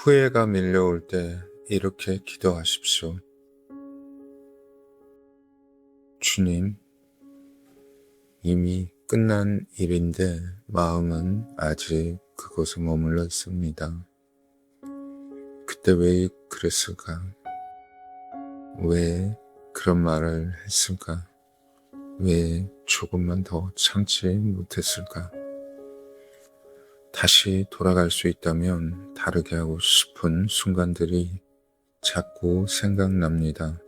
후회가 밀려올 때 이렇게 기도하십시오. 주님, 이미 끝난 일인데 마음은 아직 그곳에 머물러 있습니다. 그때 왜 그랬을까? 왜 그런 말을 했을까? 왜 조금만 더 참지 못했을까? 다시 돌아갈 수 있다면 다르게 하고 싶은 순간들이 자꾸 생각납니다.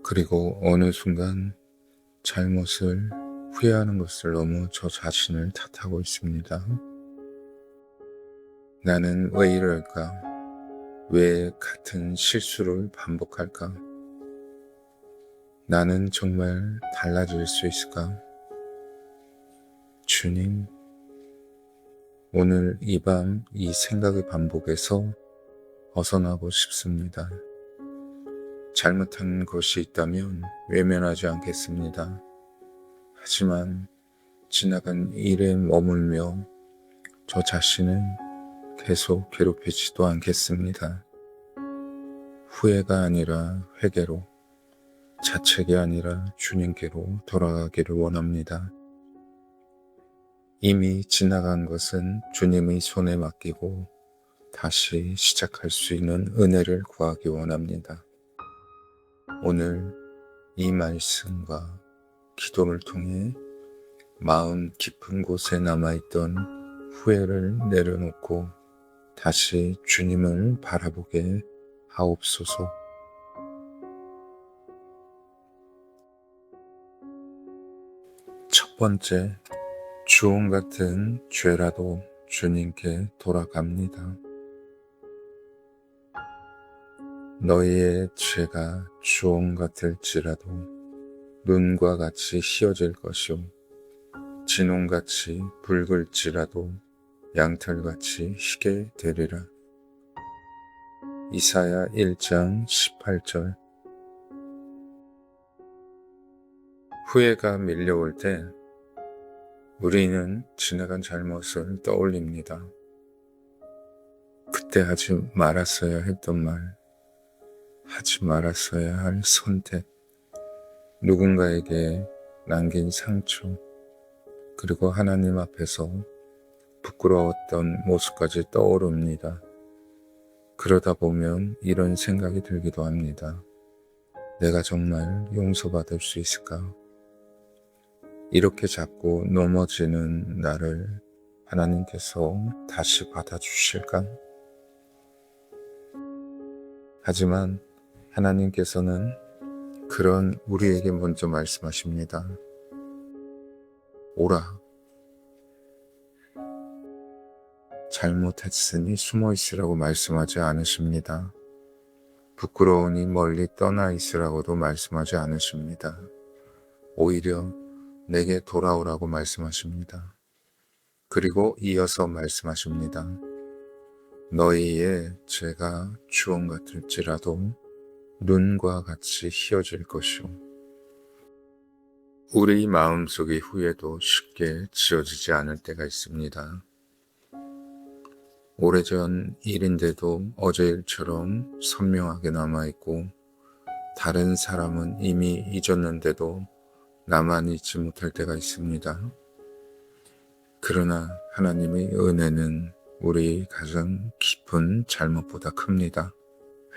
그리고 어느 순간 잘못을 후회하는 것을 너무 저 자신을 탓하고 있습니다. 나는 왜 이럴까? 왜 같은 실수를 반복할까? 나는 정말 달라질 수 있을까? 주님, 오늘 이 밤 이 생각의 반복에서 벗어나고 싶습니다. 잘못한 것이 있다면 외면하지 않겠습니다. 하지만 지나간 일에 머물며 저 자신을 계속 괴롭히지도 않겠습니다. 후회가 아니라 회개로, 자책이 아니라 주님께로 돌아가기를 원합니다. 이미 지나간 것은 주님의 손에 맡기고 다시 시작할 수 있는 은혜를 구하기 원합니다. 오늘 이 말씀과 기도를 통해 마음 깊은 곳에 남아있던 후회를 내려놓고 다시 주님을 바라보게 하옵소서. 첫 번째, 주홍 같은 죄라도 주님께 돌아갑니다. 너희의 죄가 주홍 같을지라도 눈과 같이 희어질 것이요 진홍같이 붉을지라도 양털같이 희게 되리라. 이사야 1장 18절. 후회가 밀려올 때 우리는 지나간 잘못을 떠올립니다. 그때 하지 말았어야 했던 말, 하지 말았어야 할 선택, 누군가에게 남긴 상처, 그리고 하나님 앞에서 부끄러웠던 모습까지 떠오릅니다. 그러다 보면 이런 생각이 들기도 합니다. 내가 정말 용서받을 수 있을까? 이렇게 자꾸 넘어지는 나를 하나님께서 다시 받아주실까? 하지만 하나님께서는 그런 우리에게 먼저 말씀하십니다. 오라. 잘못했으니 숨어 있으라고 말씀하지 않으십니다. 부끄러우니 멀리 떠나 있으라고도 말씀하지 않으십니다. 오히려 내게 돌아오라고 말씀하십니다. 그리고 이어서 말씀하십니다. 너희의 죄가 주홍 같을지라도 눈과 같이 희어질 것이요. 우리 마음속의 후회도 쉽게 지워지지 않을 때가 있습니다. 오래전 일인데도 어제 일처럼 선명하게 남아있고 다른 사람은 이미 잊었는데도 나만 잊지 못할 때가 있습니다. 그러나 하나님의 은혜는 우리 가장 깊은 잘못보다 큽니다.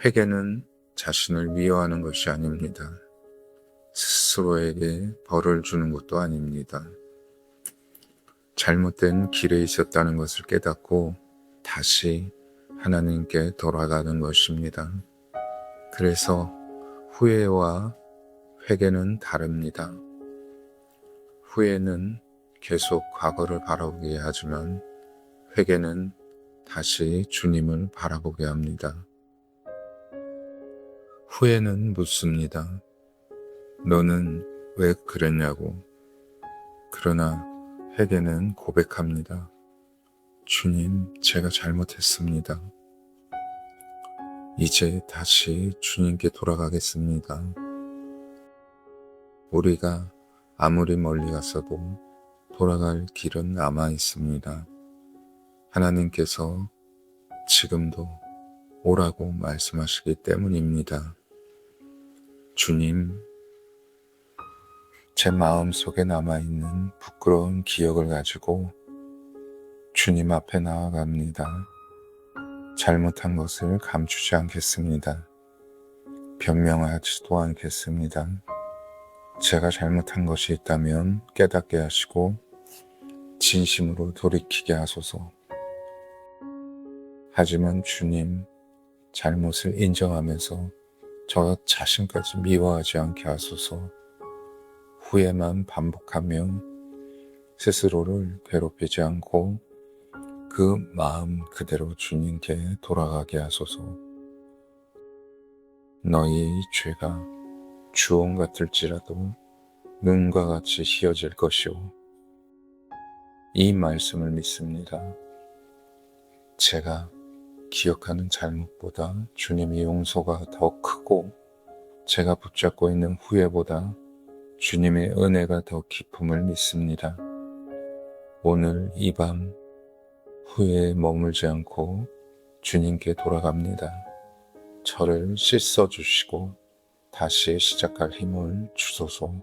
회개는 자신을 미워하는 것이 아닙니다. 스스로에게 벌을 주는 것도 아닙니다. 잘못된 길에 있었다는 것을 깨닫고 다시 하나님께 돌아가는 것입니다. 그래서 후회와 회개는 다릅니다. 후회는 계속 과거를 바라보게 하지만 회개는 다시 주님을 바라보게 합니다. 후회는 묻습니다. 너는 왜 그랬냐고. 그러나 회개는 고백합니다. 주님, 제가 잘못했습니다. 이제 다시 주님께 돌아가겠습니다. 우리가 아무리 멀리 갔어도 돌아갈 길은 남아 있습니다. 하나님께서 지금도 오라고 말씀하시기 때문입니다. 주님, 제 마음속에 남아있는 부끄러운 기억을 가지고 주님 앞에 나아갑니다. 잘못한 것을 감추지 않겠습니다. 변명하지도 않겠습니다. 제가 잘못한 것이 있다면 깨닫게 하시고 진심으로 돌이키게 하소서. 하지만 주님, 잘못을 인정하면서 저 자신까지 미워하지 않게 하소서. 후회만 반복하며 스스로를 괴롭히지 않고 그 마음 그대로 주님께 돌아가게 하소서. 너희의 죄가 주홍 같을지라도 눈과 같이 희어질 것이오. 이 말씀을 믿습니다. 제가 기억하는 잘못보다 주님의 용서가 더 크고 제가 붙잡고 있는 후회보다 주님의 은혜가 더 깊음을 믿습니다. 오늘 이 밤 후회에 머물지 않고 주님께 돌아갑니다. 저를 씻어주시고 다시 시작할 힘을 주소서.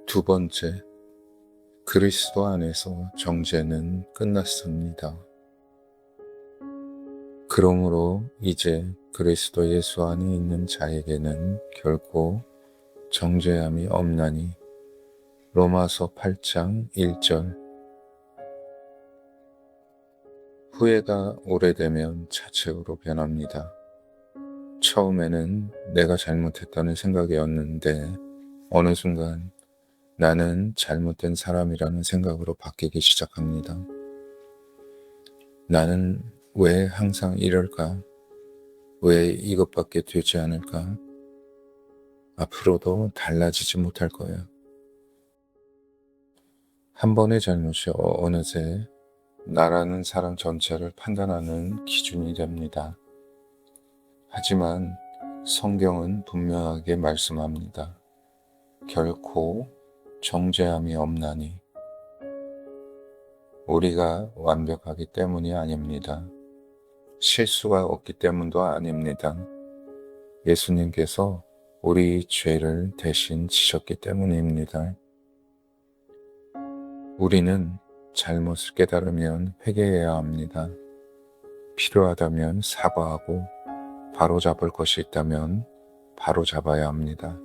두 번째, 그리스도 안에서 정죄는 끝났습니다. 그러므로 이제 그리스도 예수 안에 있는 자에게는 결코 정죄함이 없나니. 로마서 8장 1절. 후회가 오래되면 자책으로 변합니다. 처음에는 내가 잘못했다는 생각이었는데 어느 순간 나는 잘못된 사람이라는 생각으로 바뀌기 시작합니다. 나는 왜 항상 이럴까? 왜 이것밖에 되지 않을까? 앞으로도 달라지지 못할 거야. 한 번의 잘못이 어느새 나라는 사람 전체를 판단하는 기준이 됩니다. 하지만 성경은 분명하게 말씀합니다. 결코 정죄함이 없나니. 우리가 완벽하기 때문이 아닙니다. 실수가 없기 때문도 아닙니다. 예수님께서 우리 죄를 대신 지셨기 때문입니다. 우리는 잘못을 깨달으면 회개해야 합니다. 필요하다면 사과하고 바로잡을 것이 있다면 바로잡아야 합니다.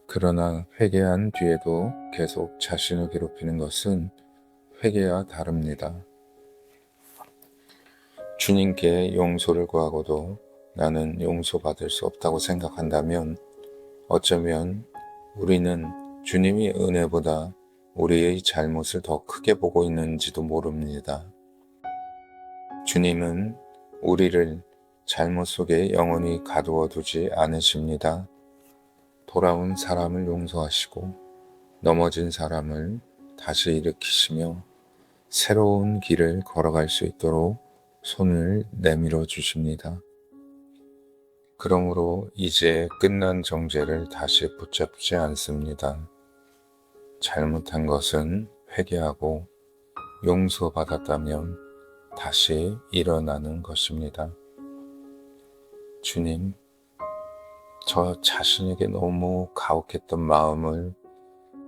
그러나 회개한 뒤에도 계속 자신을 괴롭히는 것은 회개와 다릅니다. 주님께 용서를 구하고도 나는 용서받을 수 없다고 생각한다면 어쩌면 우리는 주님이 은혜보다 우리의 잘못을 더 크게 보고 있는지도 모릅니다. 주님은 우리를 잘못 속에 영원히 가두어 두지 않으십니다. 돌아온 사람을 용서하시고 넘어진 사람을 다시 일으키시며 새로운 길을 걸어갈 수 있도록 손을 내밀어 주십니다. 그러므로 이제 끝난 정죄를 다시 붙잡지 않습니다. 잘못한 것은 회개하고 용서받았다면 다시 일어나는 것입니다. 주님, 저 자신에게 너무 가혹했던 마음을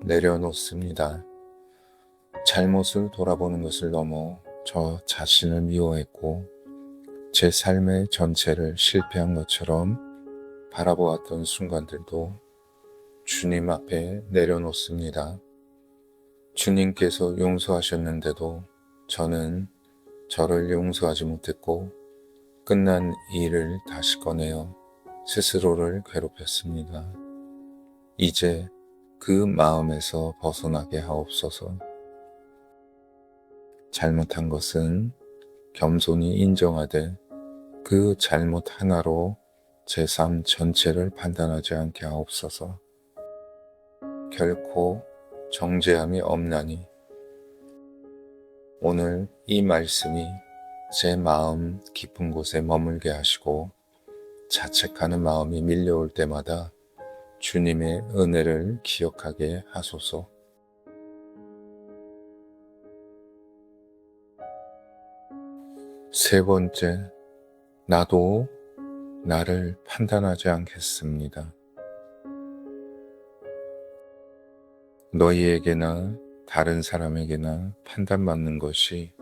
내려놓습니다. 잘못을 돌아보는 것을 넘어 저 자신을 미워했고 제 삶의 전체를 실패한 것처럼 바라보았던 순간들도 주님 앞에 내려놓습니다. 주님께서 용서하셨는데도 저는 저를 용서하지 못했고 끝난 일을 다시 꺼내어 스스로를 괴롭혔습니다. 이제 그 마음에서 벗어나게 하옵소서. 잘못한 것은 겸손히 인정하되 그 잘못 하나로 제 삶 전체를 판단하지 않게 하옵소서. 결코 정죄함이 없나니. 오늘 이 말씀이 제 마음 깊은 곳에 머물게 하시고 자책하는 마음이 밀려올 때마다 주님의 은혜를 기억하게 하소서. 세 번째, 나도 나를 판단하지 않겠습니다. 너희에게나 다른 사람에게나 판단받는 것이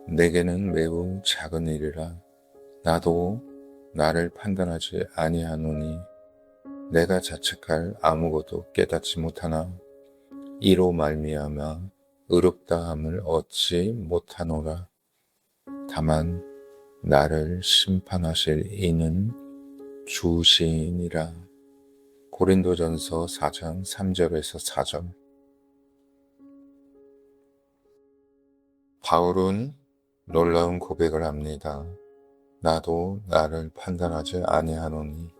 내게는 매우 작은 일이라 나도 나를 판단하지 아니하노니 내가 자책할 아무것도 깨닫지 못하나 이로 말미암아 의롭다함을 얻지 못하노라. 다만 나를 심판하실 이는 주시니라. 고린도전서 4장 3절에서 4절. 바울은 놀라운 고백을 합니다. 나도 나를 판단하지 아니하노니.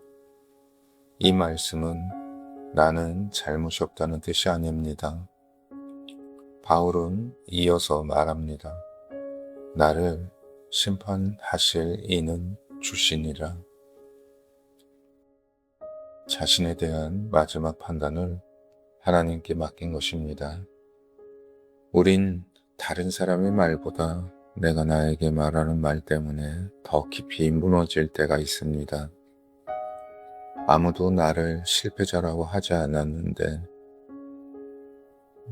이 말씀은 나는 잘못이 없다는 뜻이 아닙니다. 바울은 이어서 말합니다. 나를 심판하실 이는 주시니라. 자신에 대한 마지막 판단을 하나님께 맡긴 것입니다. 우린 다른 사람의 말보다 내가 나에게 말하는 말 때문에 더 깊이 무너질 때가 있습니다. 아무도 나를 실패자라고 하지 않았는데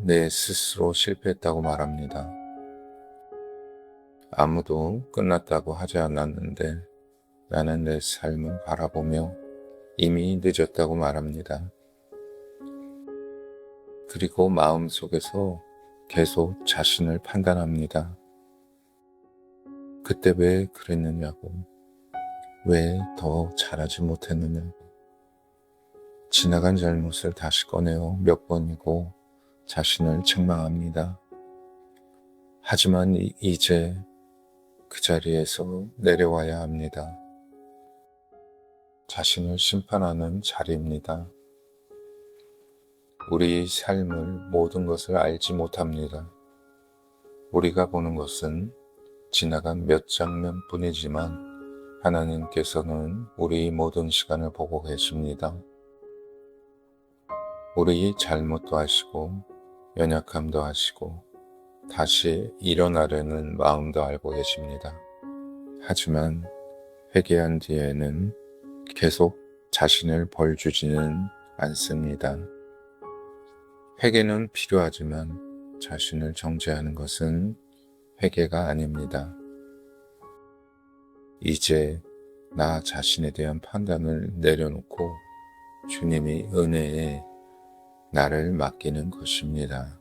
내 스스로 실패했다고 말합니다. 아무도 끝났다고 하지 않았는데 나는 내 삶을 바라보며 이미 늦었다고 말합니다. 그리고 마음속에서 계속 자신을 판단합니다. 그때 왜 그랬느냐고, 왜 더 잘하지 못했느냐고, 지나간 잘못을 다시 꺼내어 몇 번이고 자신을 책망합니다. 하지만 이제 그 자리에서 내려와야 합니다. 자신을 심판하는 자리입니다. 우리의 삶을 모든 것을 알지 못합니다. 우리가 보는 것은 지나간 몇 장면뿐이지만 하나님께서는 우리의 모든 시간을 보고 계십니다. 우리의 잘못도 아시고 연약함도 아시고 다시 일어나려는 마음도 알고 계십니다. 하지만 회개한 뒤에는 계속 자신을 벌 주지는 않습니다. 회개는 필요하지만 자신을 정죄하는 것은 회개가 아닙니다. 이제 나 자신에 대한 판단을 내려놓고 주님의 은혜에 나를 맡기는 것입니다.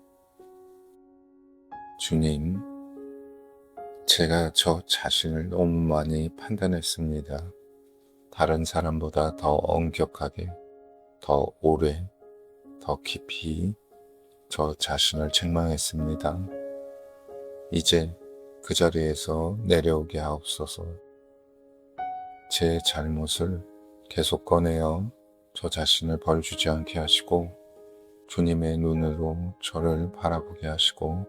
주님, 제가 저 자신을 너무 많이 판단했습니다. 다른 사람보다 더 엄격하게, 더 오래, 더 깊이 저 자신을 책망했습니다. 이제 그 자리에서 내려오게 하옵소서. 제 잘못을 계속 꺼내어 저 자신을 벌주지 않게 하시고 주님의 눈으로 저를 바라보게 하시고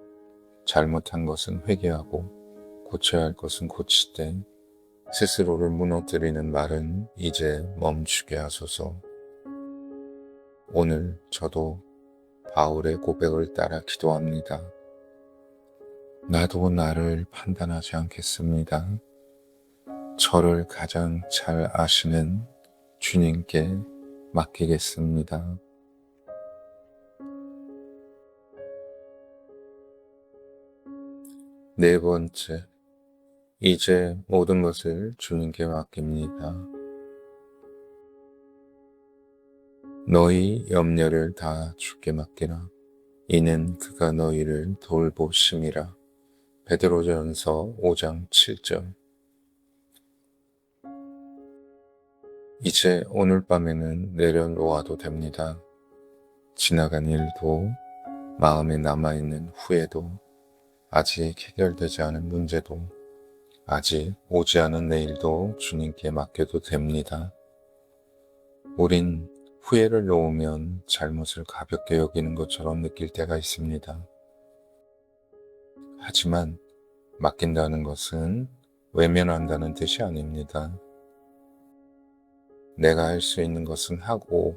잘못한 것은 회개하고 고쳐야 할 것은 고치되 스스로를 무너뜨리는 말은 이제 멈추게 하소서. 오늘 저도 바울의 고백을 따라 기도합니다. 나도 나를 판단하지 않겠습니다. 저를 가장 잘 아시는 주님께 맡기겠습니다. 네 번째, 이제 모든 것을 주님께 맡깁니다. 너희 염려를 다 주께 맡기라. 이는 그가 너희를 돌보심이라. 베드로전서 5장 7절. 이제 오늘 밤에는 내려놓아도 됩니다. 지나간 일도, 마음에 남아있는 후회도, 아직 해결되지 않은 문제도, 아직 오지 않은 내일도 주님께 맡겨도 됩니다. 우린 후회를 놓으면 잘못을 가볍게 여기는 것처럼 느낄 때가 있습니다. 하지만 맡긴다는 것은 외면한다는 뜻이 아닙니다. 내가 할 수 있는 것은 하고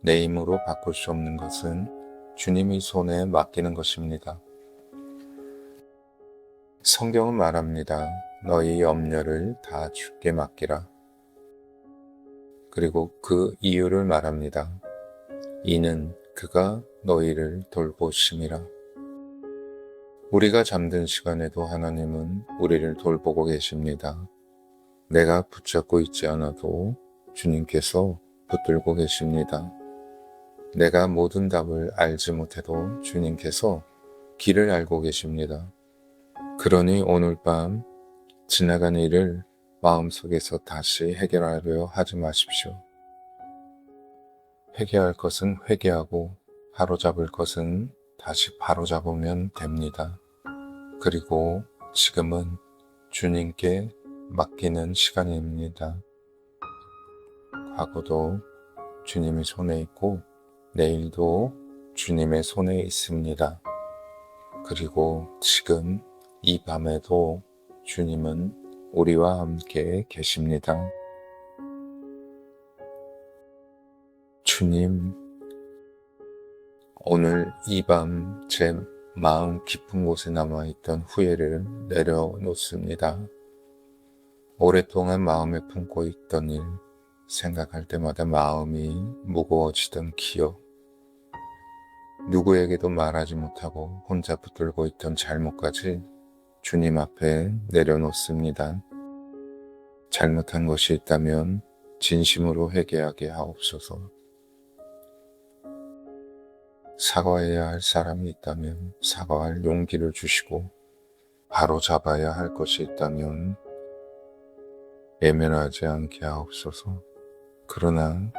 내 힘으로 바꿀 수 없는 것은 주님의 손에 맡기는 것입니다. 성경은 말합니다. 너희 염려를 다 주께 맡기라. 그리고 그 이유를 말합니다. 이는 그가 너희를 돌보심이라. 우리가 잠든 시간에도 하나님은 우리를 돌보고 계십니다. 내가 붙잡고 있지 않아도 주님께서 붙들고 계십니다. 내가 모든 답을 알지 못해도 주님께서 길을 알고 계십니다. 그러니 오늘 밤 지나간 일을 마음속에서 다시 해결하려 하지 마십시오. 회개할 것은 회개하고 바로잡을 것은 다시 바로잡으면 됩니다. 그리고 지금은 주님께 맡기는 시간입니다. 과거도 주님의 손에 있고 내일도 주님의 손에 있습니다. 그리고 지금 이 밤에도 주님은 우리와 함께 계십니다. 주님, 오늘 이 밤 제 마음 깊은 곳에 남아있던 후회를 내려놓습니다. 오랫동안 마음에 품고 있던 일, 생각할 때마다 마음이 무거워지던 기억, 누구에게도 말하지 못하고 혼자 붙들고 있던 잘못까지 주님 앞에 내려놓습니다. 잘못한 것이 있다면 진심으로 회개하게 하옵소서. 사과해야 할 사람이 있다면 사과할 용기를 주시고, 바로 잡아야 할 것이 있다면 예면하지 않게 하옵소서. 그러나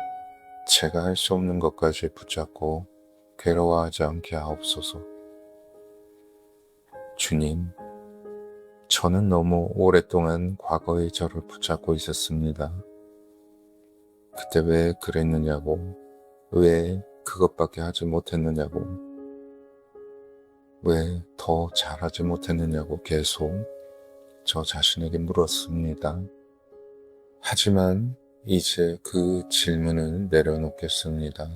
제가 할 수 없는 것까지 붙잡고 괴로워하지 않게 하옵소서. 주님, 저는 너무 오랫동안 과거의 저를 붙잡고 있었습니다. 그때 왜 그랬느냐고, 왜 그것밖에 하지 못했느냐고, 왜 더 잘하지 못했느냐고 계속 저 자신에게 물었습니다. 하지만 이제 그 질문을 내려놓겠습니다.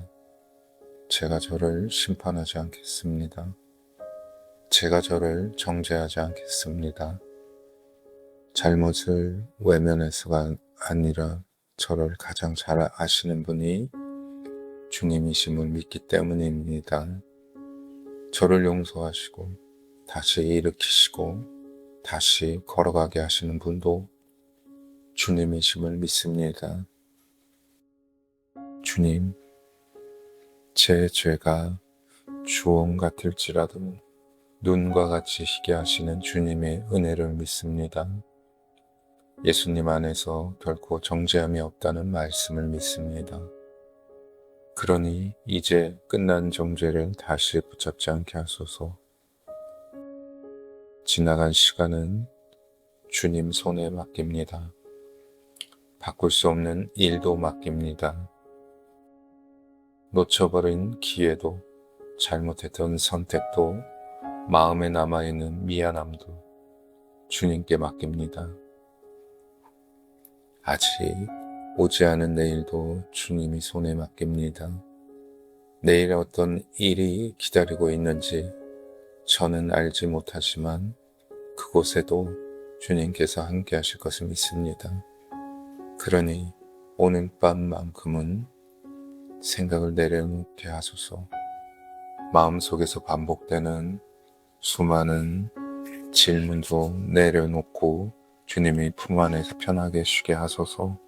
제가 저를 심판하지 않겠습니다. 제가 저를 정죄하지 않겠습니다. 잘못을 외면해서가 아니라 저를 가장 잘 아시는 분이 주님이심을 믿기 때문입니다. 저를 용서하시고 다시 일으키시고 다시 걸어가게 하시는 분도 주님이심을 믿습니다. 주님, 제 죄가 주홍 같을지라도 눈과 같이 희게 하시는 주님의 은혜를 믿습니다. 예수님 안에서 결코 정죄함이 없다는 말씀을 믿습니다. 그러니 이제 끝난 정죄를 다시 붙잡지 않게 하소서. 지나간 시간은 주님 손에 맡깁니다. 바꿀 수 없는 일도 맡깁니다. 놓쳐버린 기회도, 잘못했던 선택도, 마음에 남아있는 미안함도 주님께 맡깁니다. 아직 오지 않은 내일도 주님이 손에 맡깁니다. 내일 어떤 일이 기다리고 있는지 저는 알지 못하지만 그곳에도 주님께서 함께 하실 것을 믿습니다. 그러니 오늘 밤만큼은 생각을 내려놓게 하소서. 마음속에서 반복되는 수많은 질문도 내려놓고 주님의 품 안에서 편하게 쉬게 하소서.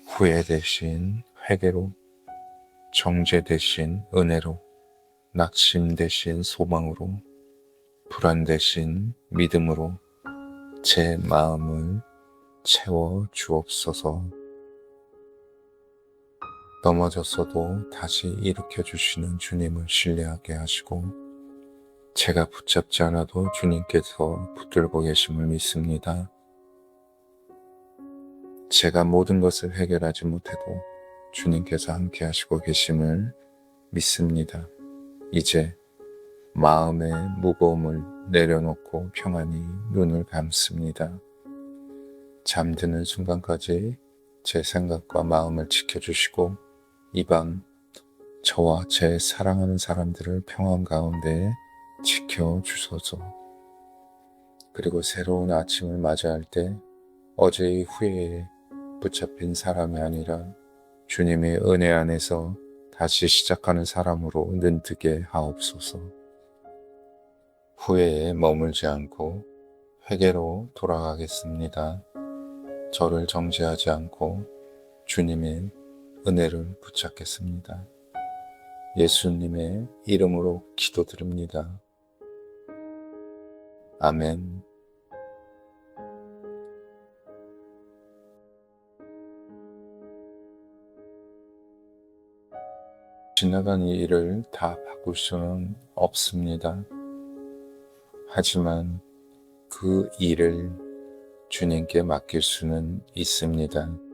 후회 대신 회개로, 정죄 대신 은혜로, 낙심 대신 소망으로, 불안 대신 믿음으로 제 마음을 채워 주옵소서. 넘어졌어도 다시 일으켜 주시는 주님을 신뢰하게 하시고, 제가 붙잡지 않아도 주님께서 붙들고 계심을 믿습니다. 제가 모든 것을 해결하지 못해도 주님께서 함께 하시고 계심을 믿습니다. 이제 마음의 무거움을 내려놓고 평안히 눈을 감습니다. 잠드는 순간까지 제 생각과 마음을 지켜주시고 이 밤 저와 제 사랑하는 사람들을 평안 가운데 지켜주소서. 그리고 새로운 아침을 맞이할 때 어제의 후회에 붙잡힌 사람이 아니라 주님의 은혜 안에서 다시 시작하는 사람으로 눈뜨게 하옵소서. 후회에 머물지 않고 회개로 돌아가겠습니다. 저를 정죄하지 않고 주님의 은혜를 붙잡겠습니다. 예수님의 이름으로 기도드립니다. 아멘. 지나간 이 일을 다 바꿀 수는 없습니다. 하지만 그 일을 주님께 맡길 수는 있습니다.